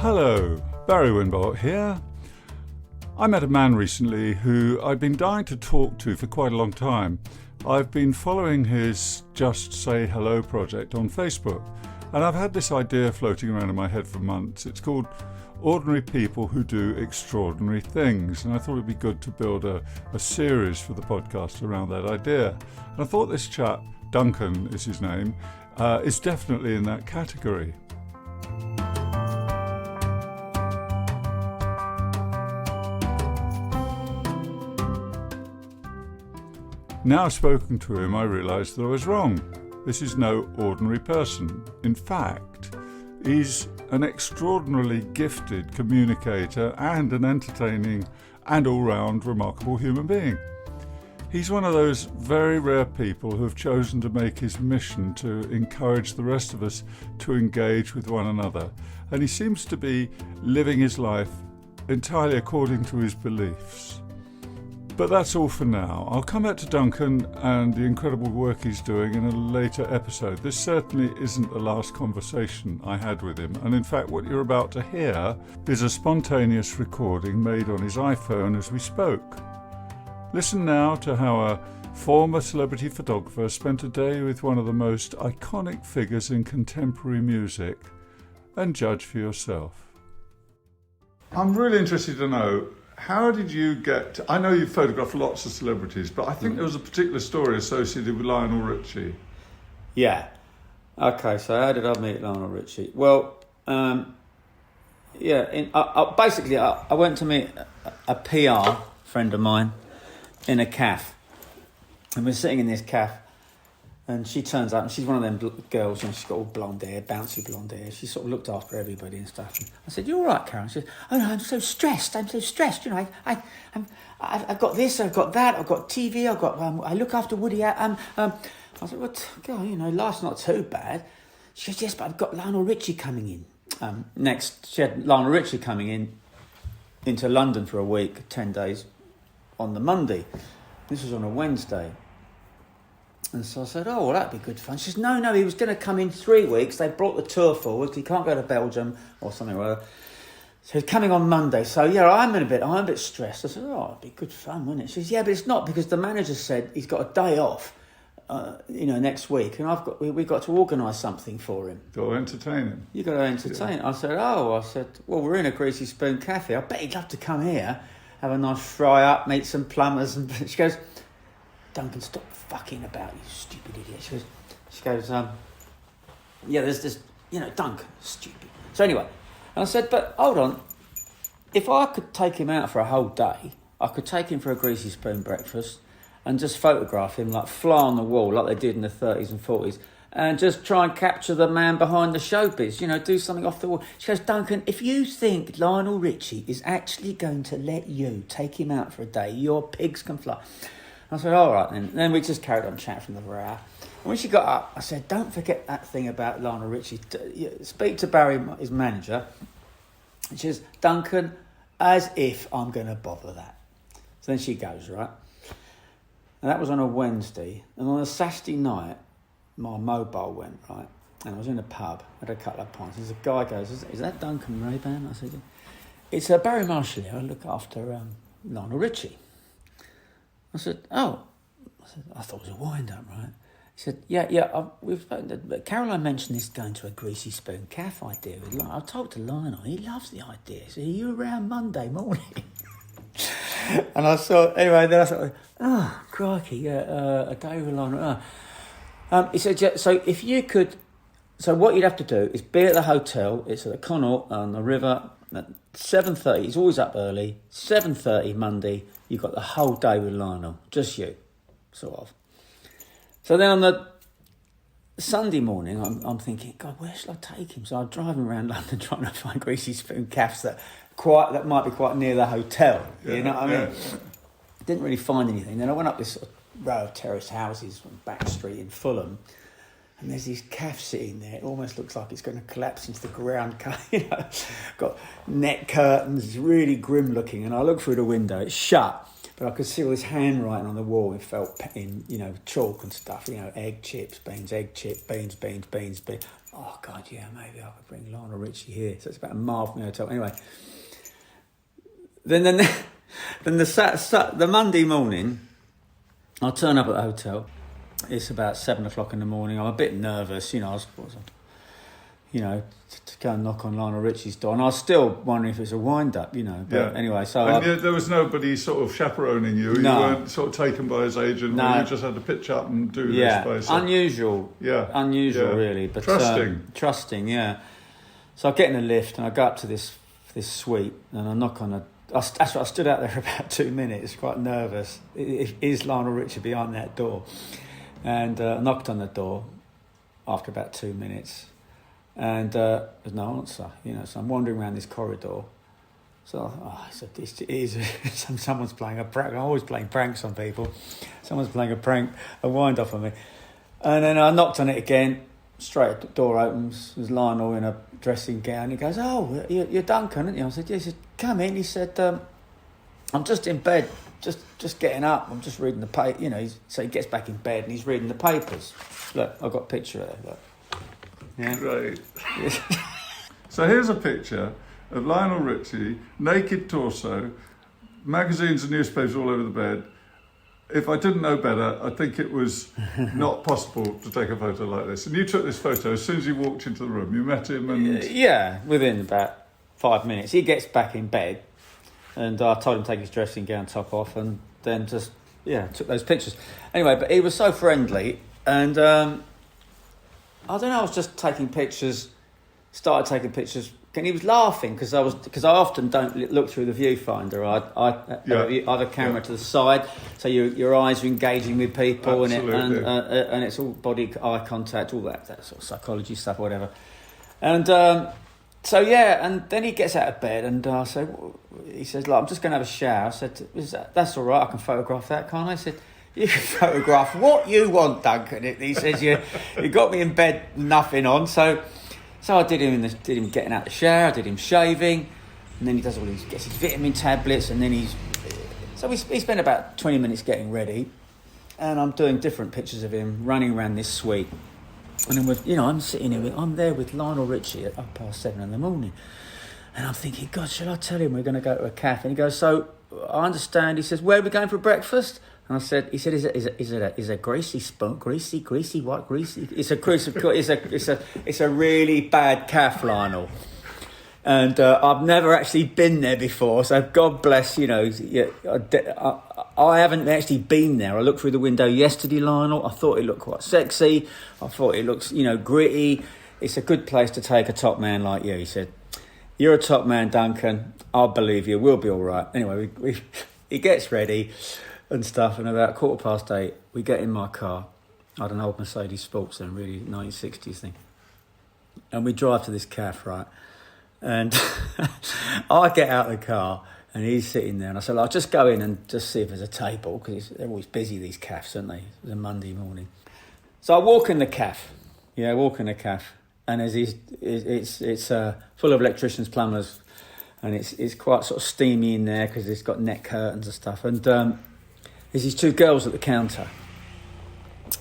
Hello, Barry Winbolt here. I met a man recently who I've been dying to talk to for quite a long time. I've been following his Just Say Hello project on Facebook, and I've had this idea floating around in my head for months. It's called Ordinary People Who Do Extraordinary Things, and I thought it'd be good to build a series for the podcast around that idea. And I thought this chap, Duncan is his name, is definitely in that category. Now I've spoken to him, I realised that I was wrong. This is no ordinary person. In fact, he's an extraordinarily gifted communicator and an entertaining and all-round remarkable human being. He's one of those very rare people who have chosen to make his mission to encourage the rest of us to engage with one another. And he seems to be living his life entirely according to his beliefs. But that's all for now. I'll come back to Duncan and the incredible work he's doing in a later episode. This certainly isn't the last conversation I had with him. And in fact, what you're about to hear is a spontaneous recording made on his iPhone as we spoke. Listen now to how a former celebrity photographer spent a day with one of the most iconic figures in contemporary music, and judge for yourself. I'm really interested to know, how did you get... I know you've photographed lots of celebrities, but I think there was a particular story associated with Lionel Ritchie. Yeah. Okay, so how did I meet Lionel Ritchie? Well, basically, I went to meet a PR friend of mine in a cafe. And we're sitting in this cafe, and she turns up, and she's one of them girls, and she's got all blonde hair, bouncy blonde hair. She sort of looked after everybody and stuff. And I said, "You all right, Karen?" She said, "Oh no, I'm so stressed. You know, I've got this, I've got that, I've got TV, I've got I look after Woody." I said, "Well, God, you know, life's not too bad." She said, "Yes, but I've got Lionel Ritchie coming in." Next, she had Lionel Ritchie coming into London for a week, 10 days, on the Monday. This was on a Wednesday. And so I said, "Oh, well, that'd be good fun." She says, No, he was going to come in 3 weeks. They brought the tour forward. He can't go to Belgium or something or other. So he's coming on Monday. So, yeah, I'm a bit stressed. I said, "Oh, it'd be good fun, wouldn't it?" She says, "Yeah, but it's not, because the manager said he's got a day off, next week. And we've got to organise something for him." Got to entertain him. You got to entertain. Yeah. I said, "Well, we're in a Greasy Spoon Cafe. I bet he'd love to come here, have a nice fry up, meet some plumbers." And she goes, "Duncan, stop fucking about, you stupid idiot." She goes, "Yeah, there's this, Duncan, stupid." So anyway, and I said, "But hold on, if I could take him out for a whole day, I could take him for a Greasy Spoon breakfast and just photograph him, like fly on the wall, like they did in the 30s and 40s, and just try and capture the man behind the showbiz, do something off the wall." She goes, "Duncan, if you think Lionel Ritchie is actually going to let you take him out for a day, your pigs can fly." I said, "All right then." And then we just carried on chatting for another hour. And when she got up, I said, "Don't forget that thing about Lionel Ritchie. Speak to Barry, his manager." And she says, "Duncan, as if I'm going to bother that." So then she goes, right? And that was on a Wednesday. And on a Saturday night, my mobile went, right? And I was in a pub, had a couple of pints. There's a guy goes, "Is that Duncan Raban?" I said, "Yeah." "It's Barry Marshall here. I look after Lionel Ritchie." I said, "Oh," I thought it was a wind-up, right? He said, "Yeah, we've spoken to, Caroline mentioned this going to a Greasy Spoon Cafe idea. I've talked to Lionel, he loves the idea. So are you around Monday morning?" And I thought, anyway, then I thought, "Oh, crikey, yeah, a day with Lionel." He said, "Yeah, so if you could, so what you'd have to do is be at the hotel, it's at the Connaught on the river, at 7:30, he's always up early, 7:30 Monday, you've got the whole day with Lionel, just you, sort of." So then on the Sunday morning, I'm thinking, God, where shall I take him? So I'm driving around London trying to find Greasy Spoon cafes that might be quite near the hotel, you know what I mean? Yeah. Didn't really find anything. Then I went up this sort of row of terraced houses on Back Street in Fulham, and there's this cafe sitting there. It almost looks like it's going to collapse into the ground. Got net curtains, it's really grim looking. And I look through the window, it's shut, but I could see all this handwriting on the wall in felt in, chalk and stuff. Egg chips, beans, egg chip, beans. oh God, yeah, maybe I could bring Lionel Ritchie here. So it's about a mile from the hotel. Anyway, then the Monday morning, I turn up at the hotel. It's about 7 o'clock in the morning. I'm a bit nervous, you know. To go and knock on Lionel Ritchie's door, and I was still wondering if it's a wind-up, you know. But anyway, so there was nobody sort of chaperoning you. No. You weren't sort of taken by his agent. No. You just had to pitch up and do this. Basically. Unusual. Yeah, unusual, really. But trusting. Yeah. So I get in the lift and I go up to this suite and I knock on I stood out there for about 2 minutes, quite nervous. Is Lionel Ritchie behind that door? And I knocked on the door after about 2 minutes. And there's no answer, you know. So I'm wandering around this corridor. So someone's playing a prank. I'm always playing pranks on people. Someone's playing a wind up on me. And then I knocked on it again. Straight, the door opens. There's Lionel in a dressing gown. He goes, "Oh, you're Duncan, aren't you?" I said, "Yes." He said, "Come in." He said, "I'm just in bed, just getting up. I'm just reading the paper." You know, so he gets back in bed and he's reading the papers. Look, I've got a picture of it. Look. Yeah. Great. So here's a picture of Lionel Ritchie, naked torso, magazines and newspapers all over the bed. If I didn't know better, I think it was not possible to take a photo like this. And you took this photo as soon as you walked into the room. You met him and... Yeah, within about 5 minutes. He gets back in bed and I told him to take his dressing gown top off and then just, took those pictures. Anyway, but he was so friendly and... I don't know, I was just taking pictures, started taking pictures, and he was laughing because I often don't look through the viewfinder. I have a camera to the side, so your eyes are engaging with people, and it's all body eye contact, all that sort of psychology stuff, whatever. And and then he gets out of bed, and he says, "Look, I'm just going to have a shower." I said, "That's all right, I can photograph that, can't I?" I said, "You can photograph what you want, Duncan." He says, "You got me in bed, nothing on." So I did him getting out of the shower. I did him shaving, and then he gets his vitamin tablets, and then we spent about 20 minutes getting ready, and I'm doing different pictures of him running around this suite, and then I'm there with Lionel Ritchie at 7:30 in the morning, and I'm thinking, God, shall I tell him we're going to go to a cafe? And he goes, "So I understand." He says, "Where are we going for breakfast?" And is it a greasy spoon? Greasy, what greasy? It's a really bad calf, Lionel. And I've never actually been there before, so God bless, you know. I haven't actually been there. I looked through the window yesterday, Lionel. I thought it looked quite sexy. I thought it looks, gritty. It's a good place to take a top man like you. He said, "You're a top man, Duncan. I believe you. We'll be all right." Anyway, he gets ready and stuff, and about 8:15 we get in my car. I had an old Mercedes Sports then, really 1960s thing, and we drive to this cafe, right? And I get out of the car and he's sitting there, and I said, "I'll just go in and just see if there's a table," because they're always busy, these cafes, aren't they? It's a Monday morning. So I walk in the cafe, and it's full of electricians, plumbers, and it's quite sort of steamy in there because it's got net curtains and stuff, and there's these two girls at the counter,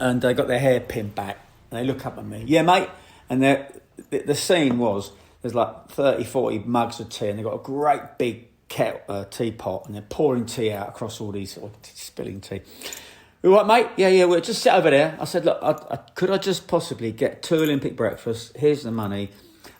and they got their hair pinned back, and they look up at me. "Yeah, mate." And the scene was, there's like 30, 40 mugs of tea, and they've got a great big teapot, and they're pouring tea out across all these, or spilling tea. "All right, mate? Yeah, we'll just sit over there." I said, "Look, could I just possibly get 2 Olympic breakfasts? Here's the money.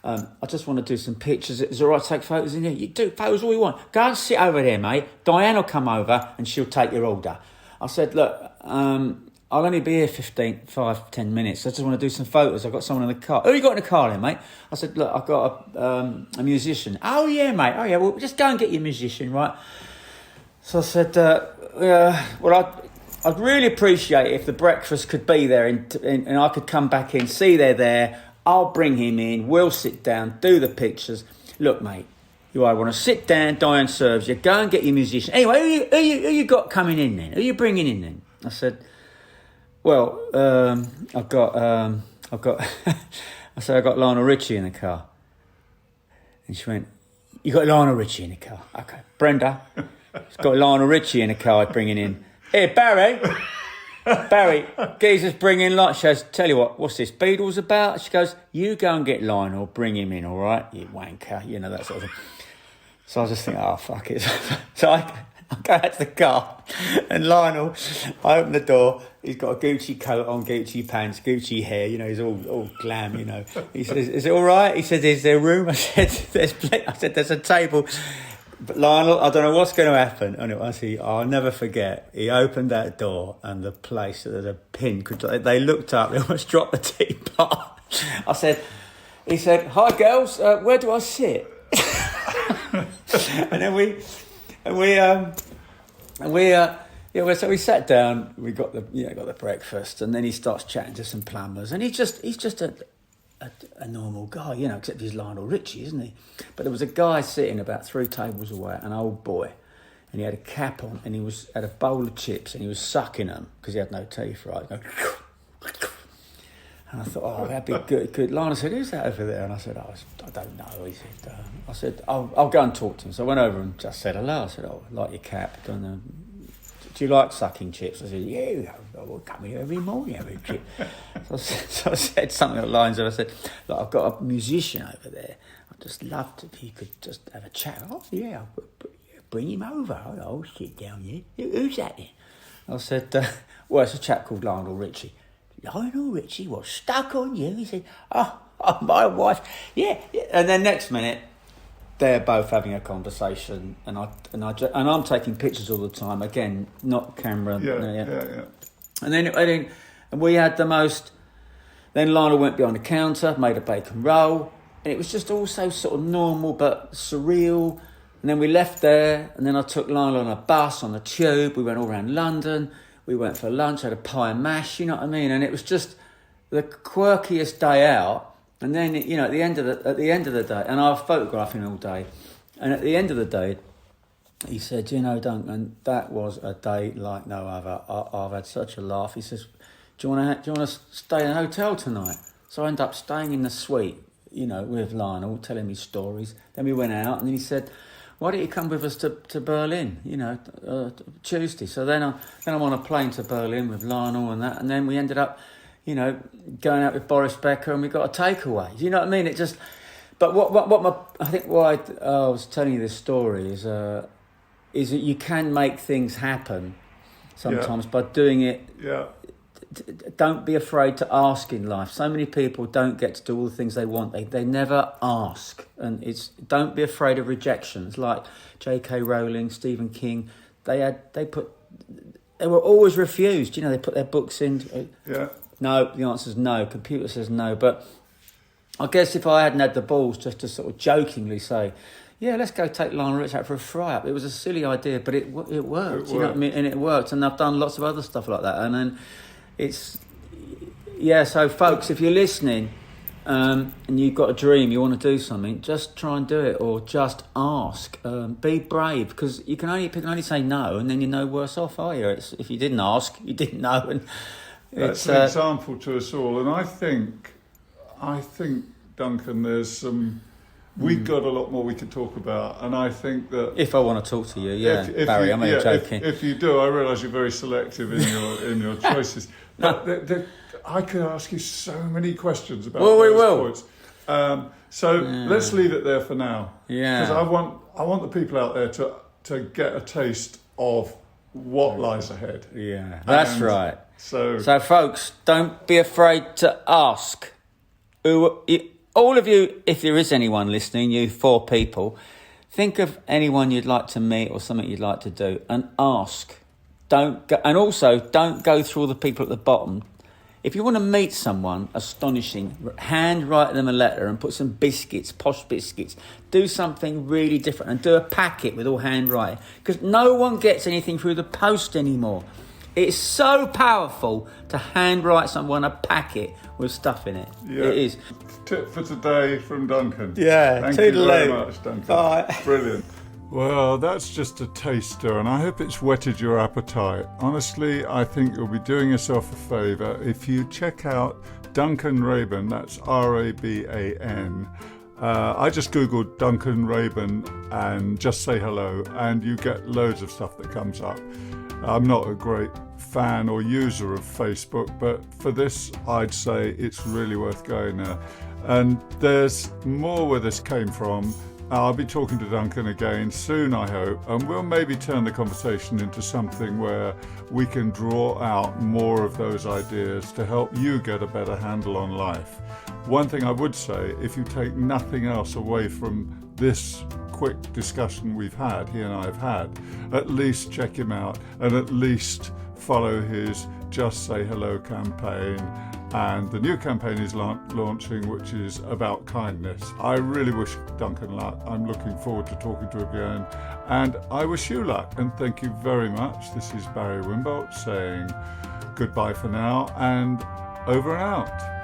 I just want to do some pictures. Is it all right to take photos in here?" "You do photos all you want. Go and sit over there, mate. Diane will come over and she'll take your order." I said, "Look, I'll only be here 10 minutes. I just want to do some photos. I've got someone in the car." "Who you got in the car then, mate?" I said, "Look, I've got a musician." "Oh, yeah, mate. Oh, yeah, well, just go and get your musician, right?" So I said, I'd really appreciate it if the breakfast could be there and I could come back in, see they're there. I'll bring him in, we'll sit down, do the pictures. Look, mate, you either want to sit down, Diane serves you, go and get your musician. Anyway, who you got coming in then? Who you bringing in then? I said, "Well, I've got I got Lionel Ritchie in the car." And she went, "You got Lionel Ritchie in the car? Okay. Brenda, she's got Lionel Ritchie in the car bringing in. Here, Barry, Barry, geezer's bringing Lionel. She goes, tell you what, what's this Beatles about? She goes, you go and get Lionel, bring him in, all right? You wanker, you know, that sort of thing. So I was just thinking, oh, fuck it. So I go out to the car, and Lionel, I open the door, he's got a Gucci coat on, Gucci pants, Gucci hair, you know, he's all glam, you know. He says, is it all right? He says, is there a room? I said, there's a table. But Lionel, I don't know what's going to happen. And I'll never forget, he opened that door and the place, the pin, they looked up, they almost dropped the teapot. He said, hi girls, where do I sit? And then so we sat down, we got the breakfast, and then he starts chatting to some plumbers, and he's just a normal guy, you know, except he's Lionel Ritchie, isn't he? But there was a guy sitting about 3 tables away, an old boy, and he had a cap on, and he had a bowl of chips, and he was sucking them because he had no teeth, right? And I thought, oh, that'd be good. Lionel said, who's that over there? And I said, I don't know. He said, I'll go and talk to him. So I went over and just said hello. I said, oh, I like your cap. Do you like sucking chips? I said, yeah, I'll come here every morning, every chip. So I said something along the lines of, I said, look, I've got a musician over there. I'd just love to, if you could just have a chat. Oh, yeah, bring him over. I'll sit down here. Who's that then? I said, well, it's a chap called Lionel Ritchie. Lionel Ritchie was stuck on you. He said, oh, my wife. Yeah. And then next minute, they're both having a conversation, and I'm taking pictures all the time. Again, not camera. Yeah. And then we had the most. Then Lionel went behind the counter, made a bacon roll, and it was just all so sort of normal but surreal. And then we left there, and then I took Lionel on a bus, on the tube. We went all around London. We went for lunch, had a pie and mash, you know what I mean? And it was just the quirkiest day out. And then, you know, at the end of the day, and I was photographing all day, and at the end of the day, he said, you know, Duncan, that was a day like no other. I've had such a laugh. He says, do you want to stay in a hotel tonight? So I ended up staying in the suite, you know, with Lionel, telling me stories. Then we went out, and then he said, why don't you come with us to Berlin, you know, Tuesday? So then I'm on a plane to Berlin with Lionel and that, and then we ended up, you know, going out with Boris Becker, and we got a takeaway. You know what I mean? It just, but why I was telling you this story is that you can make things happen sometimes by doing it. Yeah. Don't be afraid to ask in life. So many people don't get to do all the things they want. They never ask, and don't be afraid of rejections. Like J.K. Rowling, Stephen King, they were always refused. You know, they put their books in. Yeah. No, the answer's no. Computer says no. But I guess if I hadn't had the balls just to sort of jokingly say, yeah, let's go take Lionel Ritchie out for a fry-up. It was a silly idea, but it worked. You know what I mean? And it worked. And I've done lots of other stuff like that. And then so folks, if you're listening and you've got a dream, you want to do something, just try and do it, or just ask. Be brave, because you can only say no, and then you're no worse off, are you? If you didn't ask, you didn't know. And that's an example to us all. And I think, Duncan, there's some. We've got a lot more we could talk about, and I think that if I want to talk to you, Barry, I'm only joking. If you do, I realise you're very selective in your choices. But I could ask you so many questions about those points. Let's leave it there for now. Yeah, because I want the people out there to get a taste of what lies ahead. Yeah, that's right. So folks, don't be afraid to ask. All of you, if there is anyone listening, you 4 people, think of anyone you'd like to meet or something you'd like to do, and ask. Don't go through all the people at the bottom. If you want to meet someone astonishing, handwrite them a letter and put some biscuits, posh biscuits. Do something really different and do a packet with all handwriting, because no one gets anything through the post anymore. It's so powerful to handwrite someone a packet with stuff in it. Yeah. It is. Tip for today from Duncan. Yeah, thank you very much, Duncan. Bye. Brilliant. Well, that's just a taster, and I hope it's whetted your appetite. Honestly, I think you'll be doing yourself a favour if you check out Duncan Raban. That's Raban. I just googled Duncan Raban and just say hello, and you get loads of stuff that comes up. I'm not a great fan or user of Facebook, but for this, I'd say it's really worth going there. And there's more where this came from. I'll be talking to Duncan again soon, I hope, and we'll maybe turn the conversation into something where we can draw out more of those ideas to help you get a better handle on life. One thing I would say, if you take nothing else away from this quick discussion he and I have had, at least check him out and at least follow his Just Say Hello campaign. And the new campaign is launching, which is about kindness. I really wish Duncan luck. I'm looking forward to talking to him again. And I wish you luck. And thank you very much. This is Barry Wimbold saying goodbye for now and over and out.